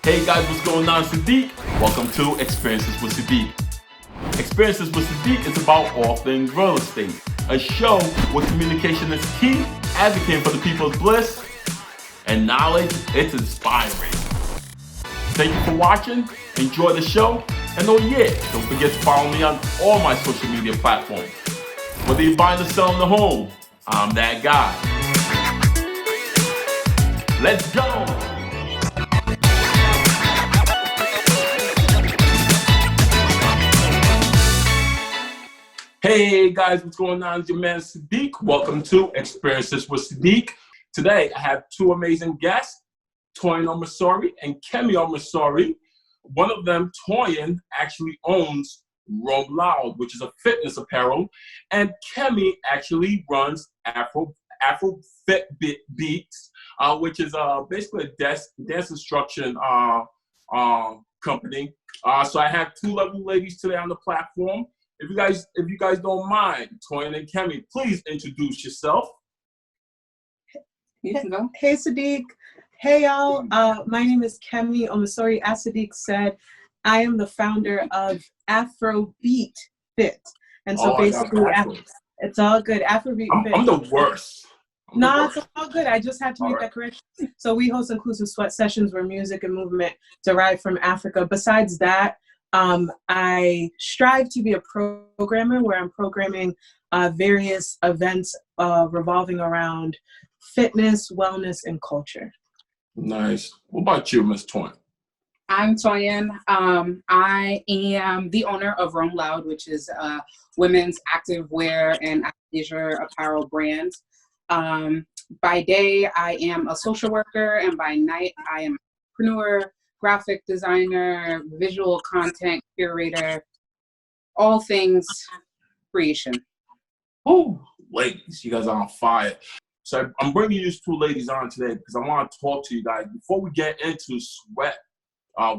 Hey guys, what's going on? Sadiq. Welcome to Experiences with Sadiq. Experiences with Sadiq is about all things real estate. A show where communication is key, advocating for the people's bliss, and knowledge, it's inspiring. Thank you for watching. Enjoy the show. And oh yeah, don't forget to follow me on all my social media platforms. Whether you're buying or selling a home, I'm that guy. Let's go! Hey guys, what's going on? It's your man Sadiq. Welcome to Experiences with Sadiq. Today I have two amazing guests, Toyin Omisore and Kemi Omisore. One of them, Toyin, actually owns Roam Loud, which is a fitness apparel, and Kemi actually runs Afrobeat Beats, which is basically a dance instruction company. So I have two lovely ladies today on the platform. If you guys don't mind, Toyin and Kemi, please introduce yourself. You can go. Hey Sadiq. Hey y'all. My name is Kemi Omisore. As Sadiq said, I am the founder of Afrobeat Fit. And so basically, it's all good. Afrobeat Fit. I'm the worst. It's all good. I just had to make that correction. So we host inclusive sweat sessions where music and movement derive from Africa. Besides that, I strive to be a programmer where I'm programming various events revolving around fitness, wellness, and culture. Nice. What about you, Miss Toyin? I'm Toyin. I am the owner of Roam Loud, which is a women's active wear and athleisure apparel brand. By day, I am a social worker, and by night, I am an entrepreneur, graphic designer, visual content curator, all things creation. Oh, ladies, you guys are on fire. So I'm bringing you two ladies on today because I want to talk to you guys. Before we get into sweat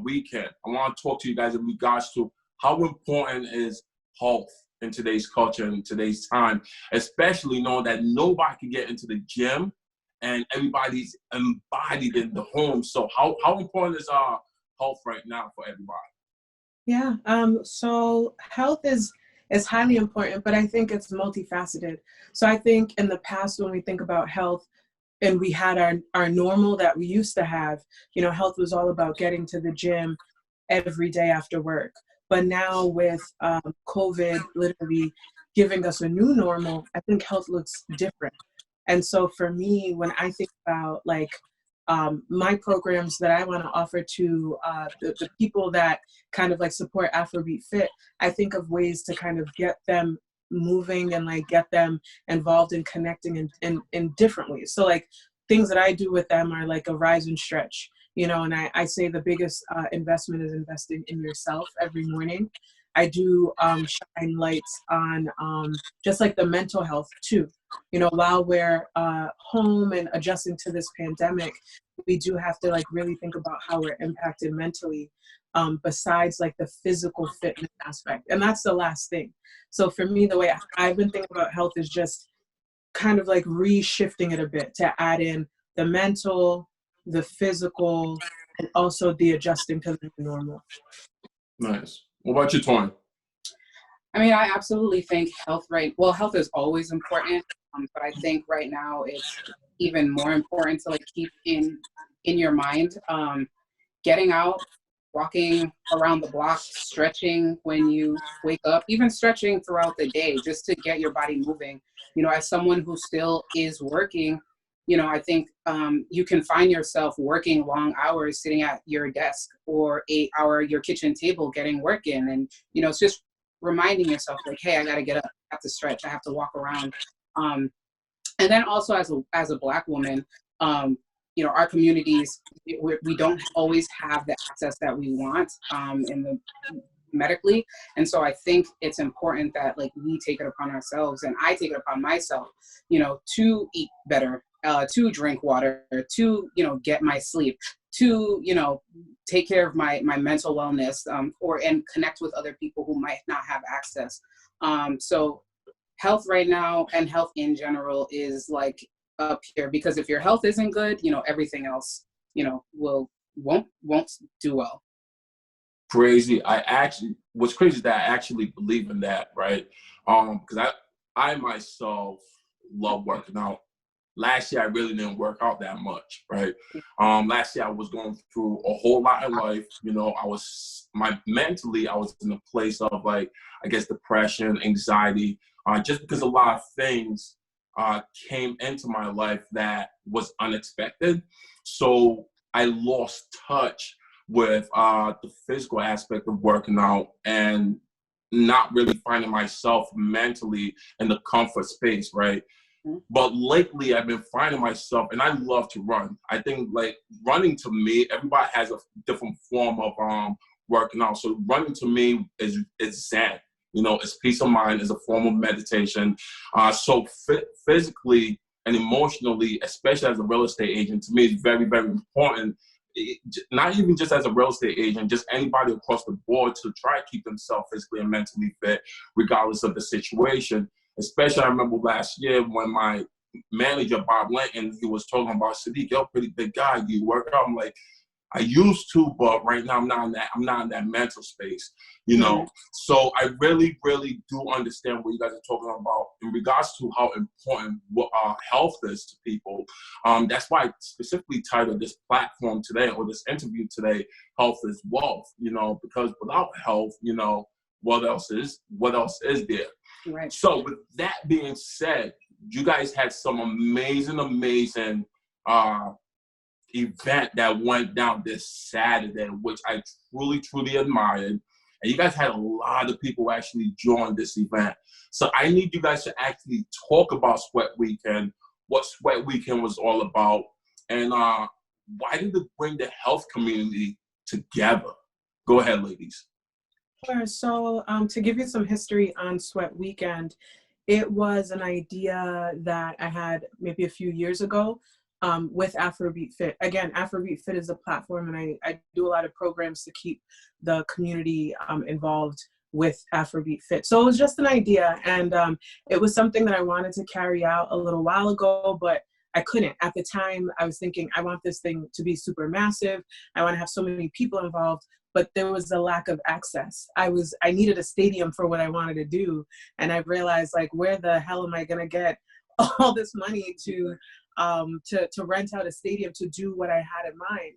weekend, I want to talk to you guys in regards to how important is health in today's culture and today's time, especially knowing that nobody can get into the gym and everybody's embodied in the home. So how important is health right now for everybody? Yeah, so health is highly important, but I think it's multifaceted. So I think in the past when we think about health and we had our normal that we used to have, health was all about getting to the gym every day after work. But now with COVID literally giving us a new normal, I think health looks different. And so for me, when I think about my programs that I want to offer to the people that kind of support Afrobeat Fit, I think of ways to kind of get them moving and get them involved in connecting in different ways. So things that I do with them are a rise and stretch, and I say the biggest investment is investing in yourself every morning. I do shine lights on just the mental health too. While we're home and adjusting to this pandemic, we do have to really think about how we're impacted mentally, besides the physical fitness aspect. And that's the last thing. So for me, the way I've been thinking about health is just kind of reshifting it a bit to add in the mental, the physical, and also the adjusting to the normal. Nice. What about you, Toyin? I mean, I absolutely think health is always important, but I think right now it's even more important to keep in your mind, getting out, walking around the block, stretching when you wake up, even stretching throughout the day just to get your body moving. As someone who still is working, I think you can find yourself working long hours sitting at your desk or your kitchen table getting work in. And, it's just reminding yourself hey, I got to get up, I have to stretch, I have to walk around. And then also as a Black woman, our communities, we don't always have the access that we want medically. And so I think it's important that we take it upon ourselves, and I take it upon myself, to eat better, to drink water, to, get my sleep, to, take care of my mental wellness, and connect with other people who might not have access. So health right now and health in general is up here, because if your health isn't good, everything else, will won't do well. Crazy. What's crazy is that I actually believe in that, right? Because I myself love working out. Last year, I really didn't work out that much, right? Last year, I was going through a whole lot in life. You know, mentally, I was in a place of, like, I guess, depression, anxiety, just because a lot of things came into my life that was unexpected. So I lost touch with the physical aspect of working out and not really finding myself mentally in the comfort space, right? But lately, I've been finding myself, and I love to run. I think, like, running to me, everybody has a different form of working out. So running to me is zen. You know, it's peace of mind, it's a form of meditation. So physically and emotionally, especially as a real estate agent, to me, it's very, very important. Not even just as a real estate agent, just anybody across the board to try to keep themselves physically and mentally fit, regardless of the situation. Especially, I remember last year when my manager, Bob Linton, he was talking about, Sadiq, you're a pretty big guy. You work out. I'm like, I used to, but right now I'm not in that mental space, you know. So I really, really do understand what you guys are talking about in regards to how important health is to people. That's why I specifically titled this platform today, or this interview today, Health is Wealth, you know, because without health, you know, what else is there? Right. So with that being said, you guys had some amazing event that went down this Saturday, which I truly, truly admired. And you guys had a lot of people actually join this event. So I need you guys to actually talk about Sweat Weekend, what Sweat Weekend was all about, and why did it bring the health community together? Go ahead, ladies. Sure. So to give you some history on Sweat Weekend, it was an idea that I had maybe a few years ago with Afrobeat Fit. Again, Afrobeat Fit is a platform, and I do a lot of programs to keep the community involved with Afrobeat Fit. So it was just an idea, and it was something that I wanted to carry out a little while ago, but I couldn't. At the time, I was thinking, I want this thing to be super massive. I want to have so many people involved, but there was a lack of access. I needed a stadium for what I wanted to do. And I realized, like, where the hell am I going to get all this money to rent out a stadium to do what I had in mind?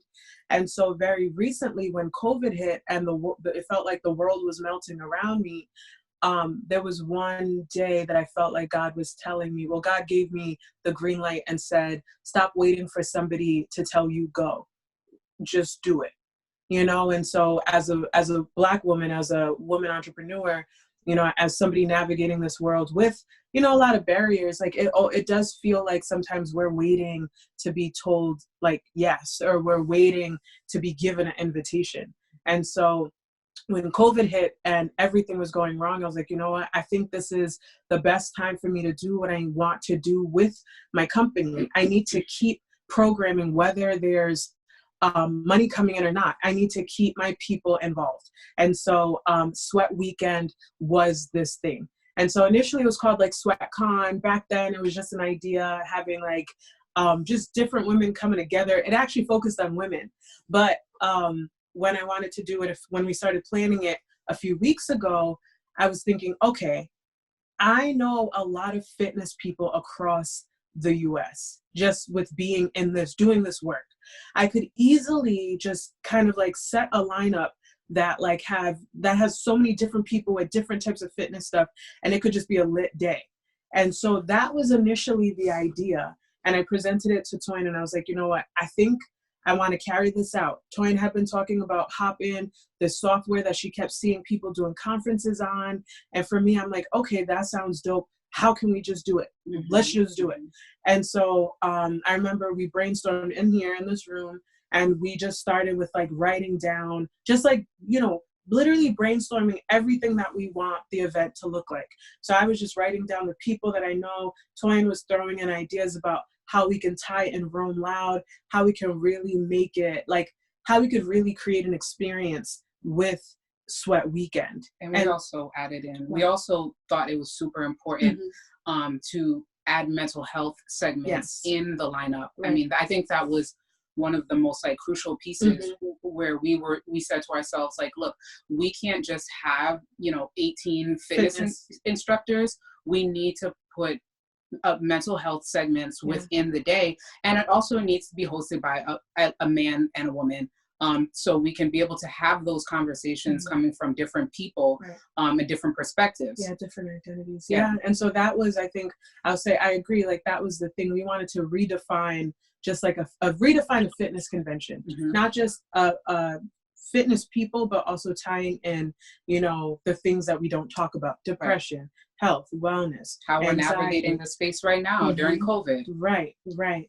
And so very recently, when COVID hit and it felt like the world was melting around me, there was one day that I felt like God was telling me, well, God gave me the green light and said, stop waiting for somebody to tell you go, just do it. You know, and so as a Black woman, as a woman entrepreneur, you know, as somebody navigating this world with, you know, a lot of barriers, like it does feel like sometimes we're waiting to be told, like, yes, or we're waiting to be given an invitation. And so when COVID hit and everything was going wrong, I was like, you know what, I think this is the best time for me to do what I want to do with my company. I need to keep programming, whether there's money coming in or not. I need to keep my people involved. And so Sweat Weekend was this thing. And so initially it was called like SweatCon. Back then it was just an idea, having like just different women coming together. It actually focused on women. But when I wanted to do it, when we started planning it a few weeks ago, I was thinking, okay, I know a lot of fitness people across the US, just with being in this, doing this work. I could easily just kind of like set a lineup that has so many different people with different types of fitness stuff, and it could just be a lit day. And so that was initially the idea. And I presented it to Toyin, and I was like, you know what, I think I want to carry this out. Toyin had been talking about Hopin, this software that she kept seeing people doing conferences on. And for me, I'm like, okay, that sounds dope. How can we just do it? Let's just do it. And so I remember we brainstormed in here in this room, and we just started with like writing down, just like, you know, literally brainstorming everything that we want the event to look like. So I was just writing down the people that I know. Toyin was throwing in ideas about how we can tie in Roam Loud, how we can really make it, like how we could really create an experience with Sweat Weekend. And we also added in, we also thought it was super important to add mental health segments in the lineup. Right. I mean, I think that was one of the most like crucial pieces where we said to ourselves, like, look, we can't just have, 18 fitness instructors. We need to put mental health segments within the day. And it also needs to be hosted by a man and a woman. So we can be able to have those conversations coming from different people and different perspectives. Yeah, different identities. Yeah. And so that was, I think, I'll say, I agree. Like that was the thing. We wanted to redefine, just like redefine a fitness convention, not just fitness people, but also tying in, the things that we don't talk about: depression, health, wellness, how we're anxiety. Navigating the space right now during COVID. Right.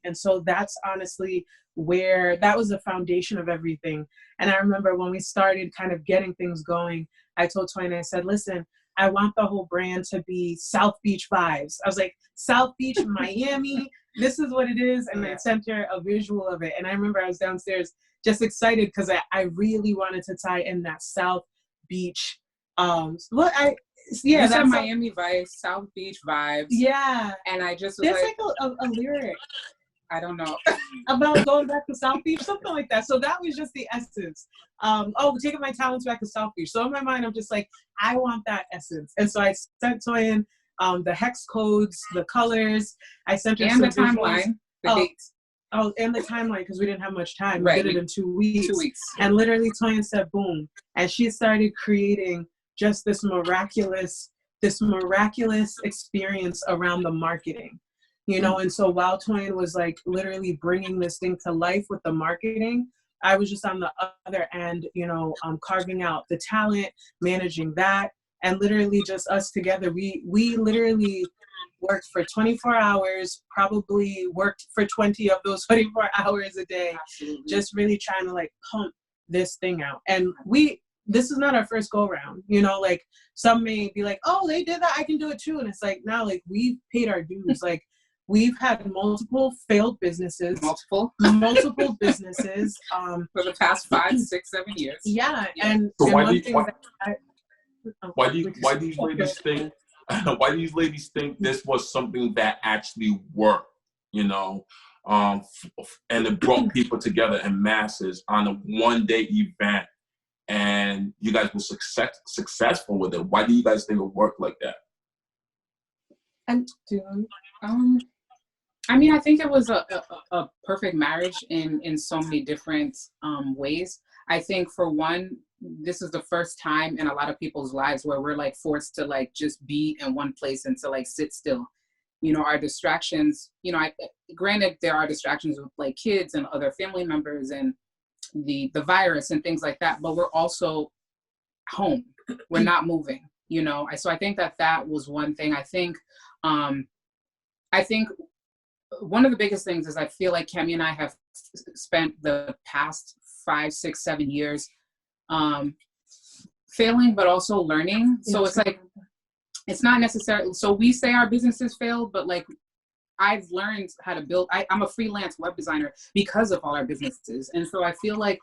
And so that's honestly where that was the foundation of everything. And I remember when we started kind of getting things going, I told Toyin, I said, listen, I want the whole brand to be South Beach vibes. I was like, South Beach, Miami, this is what it is. And I sent her a visual of it. And I remember I was downstairs just excited because I really wanted to tie in that South Beach. You said Miami vibes, South Beach vibes. Yeah. And I just was there's like a lyric. I don't know. About going back to South Beach, something like that. So that was just the essence. Taking my talents back to South Beach. So in my mind, I'm just like, I want that essence. And so I sent Toyin the hex codes, the colors. I sent her and the timeline, the dates. Oh, and the timeline, because we didn't have much time. Right. We did it in 2 weeks. 2 weeks. And literally Toyin said, boom. And she started creating just this miraculous experience around the marketing. And so while Toyin was like literally bringing this thing to life with the marketing, I was just on the other end, carving out the talent, managing that, and literally just us together. We literally worked for 24 hours, probably worked for 20 of those 24 hours a day, just really trying to like pump this thing out. And this is not our first go round, like some may be like, oh, they did that, I can do it too. And it's like, now, like we've paid our dues. Like we've had multiple failed businesses, multiple businesses for the past 5, 6, 7 years. Yeah. And so why do these ladies think why do these ladies think this was something that actually worked, and it brought people together in masses on a one-day event, and you guys were successful with it? Why do you guys think it worked like that? And I think it was a perfect marriage in so many different ways. I think for one, this is the first time in a lot of people's lives where we're like forced to like just be in one place and to like sit still. Our distractions, granted there are distractions with like kids and other family members and the virus and things like that, but we're also home. We're not moving, So I think that was one thing. I think one of the biggest things is I feel like Kemi and I have spent the past 5, 6, 7 years failing, but also learning. So it's like, it's not necessarily, so we say our businesses failed, but like I've learned how to build, I'm a freelance web designer because of all our businesses. And so I feel like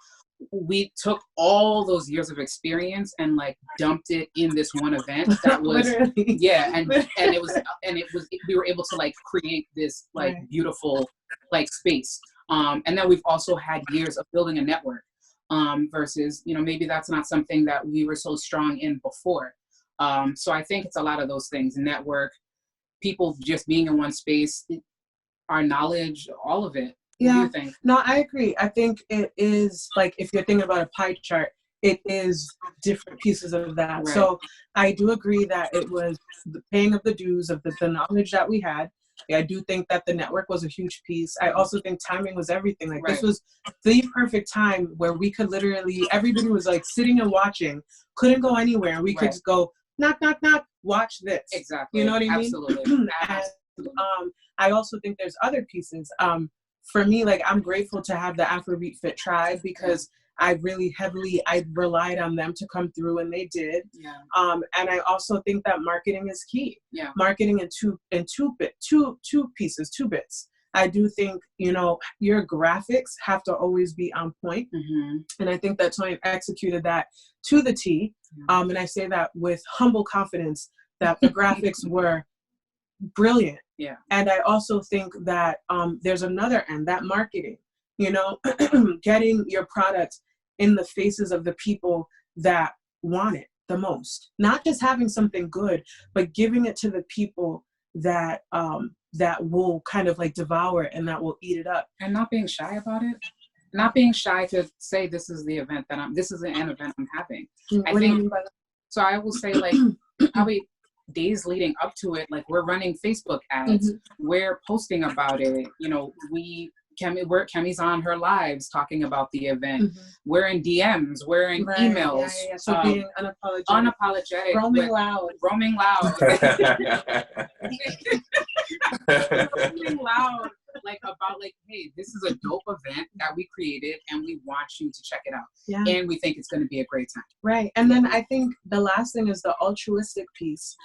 we took all those years of experience and like dumped it in this one event that was we were able to like create this like beautiful like space. And then we've also had years of building a network versus, maybe that's not something that we were so strong in before. So I think it's a lot of those things: network, people just being in one space, our knowledge, all of it. What do you think? No, I agree. I think it is like, if you're thinking about a pie chart, it is different pieces of that. Right. So I do agree that it was the paying of the dues of the knowledge that we had. I do think that the network was a huge piece. I also think timing was everything. Like this was the perfect time where we could literally, everybody was like sitting and watching, couldn't go anywhere. We could just go, knock, knock, knock, watch this. Exactly. You know what I mean? Absolutely. And, I also think there's other pieces. For me, like I'm grateful to have the Afrobeat Fit tribe because I relied on them to come through, and they did. Yeah. And I also think that marketing is key. Yeah. Marketing in two bits. I do think, your graphics have to always be on point. Mm-hmm. And I think that Toyin executed that to the T. Yeah. And I say that with humble confidence that the graphics were brilliant. Yeah. And I also think that there's another end, that marketing. you know, getting your product in the faces of the people that want it the most. Not just having something good, but giving it to the people that that will kind of like devour it and that will eat it up. And not being shy about it. Not being shy to say this is the event that this is an event I'm having. What do you mean by that? So I will say, like, probably days leading up to it, like, we're running Facebook ads, we're posting about it, you know, Kemi's on her lives talking about the event. We're in DMs, we're in emails. So being unapologetic. Roaming loud. Roaming loud, like, about, like, hey, this is a dope event that we created and we want you to check it out. Yeah. And we think it's going to be a great time. Right. And then I think the last thing is the altruistic piece.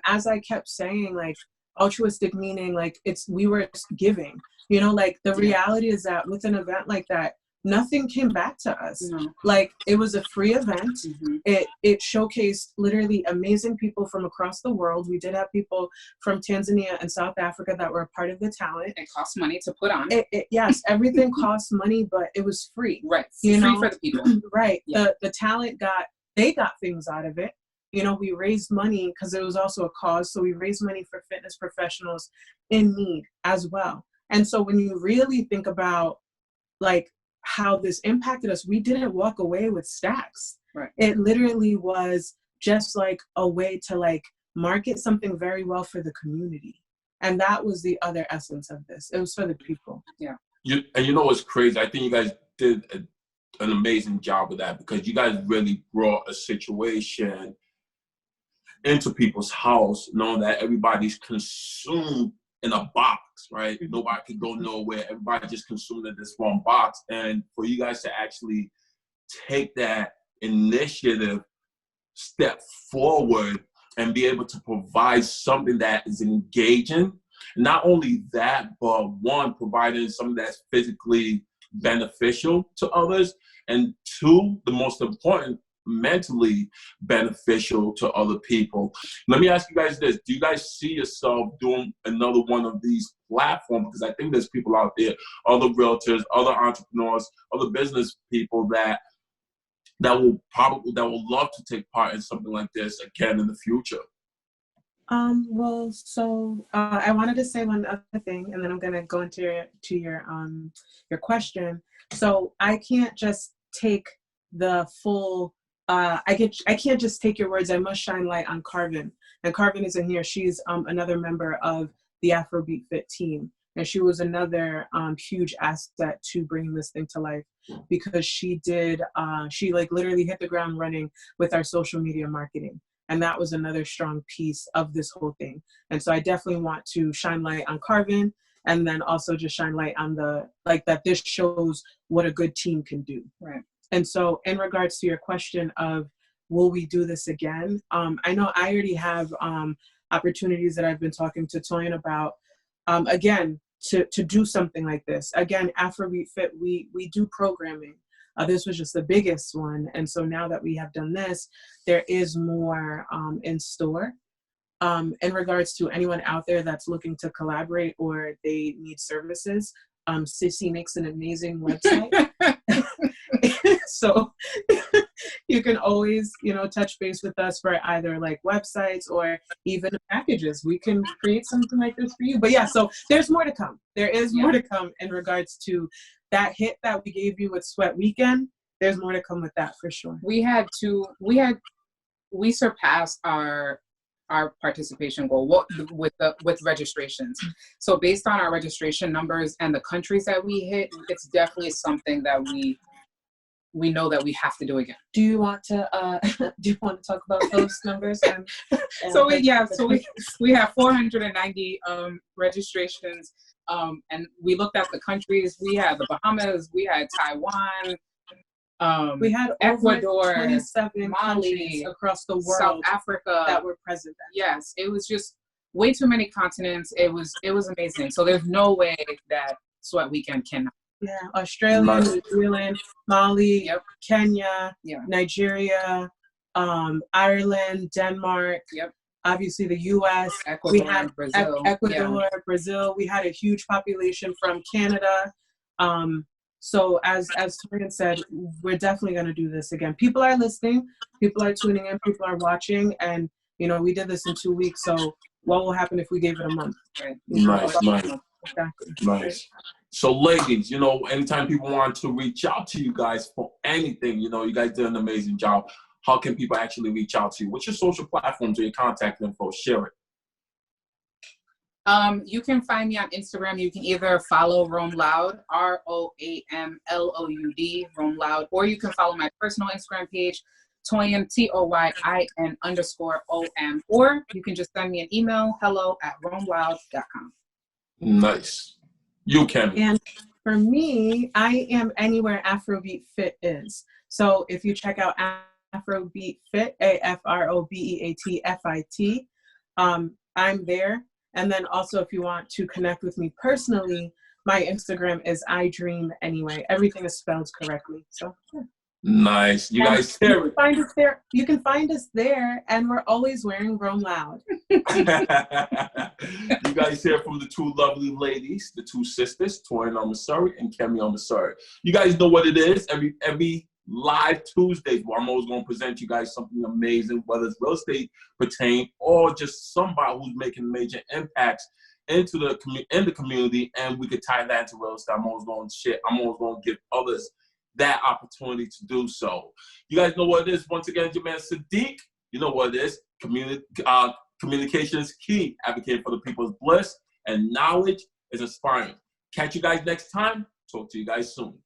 As I kept saying, like, altruistic meaning, like, we were giving, you know, like, the reality is that with an event like that, nothing came back to us. Like, it was a free event. It showcased literally amazing people from across the world. We did have people from Tanzania and South Africa that were a part of the talent. It cost money to put on. Yes, everything costs money, but it was free. Right. You free know? For the people. Right. Yeah. The talent got things out of it. You know, we raised money because it was also a cause. So we raised money for fitness professionals in need as well. And so when you really think about, like, how this impacted us, we didn't walk away with stacks. Right. It literally was just like a way to, like, market something very well for the community. And that was the other essence of this. It was for the people. Yeah. And you know what's crazy? I think you guys did an amazing job with that, because you guys really brought a situation into people's house, knowing that everybody's consumed in a box, right? Nobody could go nowhere. Everybody just consumed in this one box. And for you guys to actually take that initiative, step forward, and be able to provide something that is engaging. Not only that, but one, providing something that's physically beneficial to others, and two, the most important, mentally beneficial to other people. Let me ask you guys this. Do you guys see yourself doing another one of these platforms? Because I think there's people out there, other realtors, other entrepreneurs, other business people that will love to take part in something like this again in the future. Well, so I wanted to say one other thing, and then I'm gonna go into your question. So I can't just take the full. I can't just take your words. I must shine light on Carvin, and Carvin isn't here. She's another member of the Afrobeat Fit team, and she was another huge asset to bringing this thing to life, because she like literally hit the ground running with our social media marketing. And that was another strong piece of this whole thing. And so I definitely want to shine light on Carvin, and then also just shine light on that this shows what a good team can do. Right. And so in regards to your question of, will we do this again? I know I already have opportunities that I've been talking to Toyin about, again, to do something like this. Again, Afrobeat Fit, we do programming. This was just the biggest one. And so now that we have done this, there is more in store. In regards to anyone out there that's looking to collaborate or they need services, Sissy makes an amazing website. So you can always, touch base with us for either like websites or even packages. We can create something like this for you. But yeah, so there's more to come. There is more to come in regards to that hit that we gave you with Sweat Weekend. There's more to come with that for sure. We surpassed our participation goal with registrations. So based on our registration numbers and the countries that we hit, it's definitely something that we know that we have to do again. Do you want to talk about those numbers? So we have 490 registrations. And we looked at the countries. We had the Bahamas, we had Taiwan, we had Ecuador, 27 Mali, across the world, South Africa that were present. Yes, it was just way too many continents. It was amazing. So there's no way that Sweat Weekend cannot. Yeah, Australia, New Zealand, Mali, Kenya, Nigeria, Ireland, Denmark. Yep. Obviously the U.S., Ecuador, we had Brazil. Ecuador, Brazil. We had a huge population from Canada. So as Toyin said, we're definitely going to do this again. People are listening, people are tuning in, people are watching, and we did this in 2 weeks. So what will happen if we gave it a month? Right. Nice. Exactly. Nice. So ladies, anytime people want to reach out to you guys for anything, you guys did an amazing job. How can people actually reach out to you? What's your social platforms or your contact info? Share it. You can find me on Instagram. You can either follow Roam Loud, ROAMLOUD, Roam Loud, or you can follow my personal Instagram page, Toyin, TOYIN_OM, or you can just send me an email, hello@roamloud.com. Nice. You, Kemi. And for me, I am anywhere Afrobeat Fit is. So if you check out Afrobeat Fit, AFROBEATFIT, I'm there. And then also, if you want to connect with me personally, my Instagram is IDream anyway. Everything is spelled correctly. So yeah. Nice. You guys you can find us there. You can find us there, and we're always wearing Roam Loud. You guys hear from the two lovely ladies, the two sisters, Toyin Omisore and Kemi Omisore. You guys know what it is. Every live Tuesdays, where I'm always going to present you guys something amazing, whether it's real estate pertain or just somebody who's making major impacts in the community, and we could tie that into real estate. I'm always going to share. I'm always going to give others that opportunity to do so. You guys know what it is. Once again, your man Sadiq. You know what it is. Communication is key. Advocating for the people's bliss, and knowledge is inspiring. Catch you guys next time. Talk to you guys soon.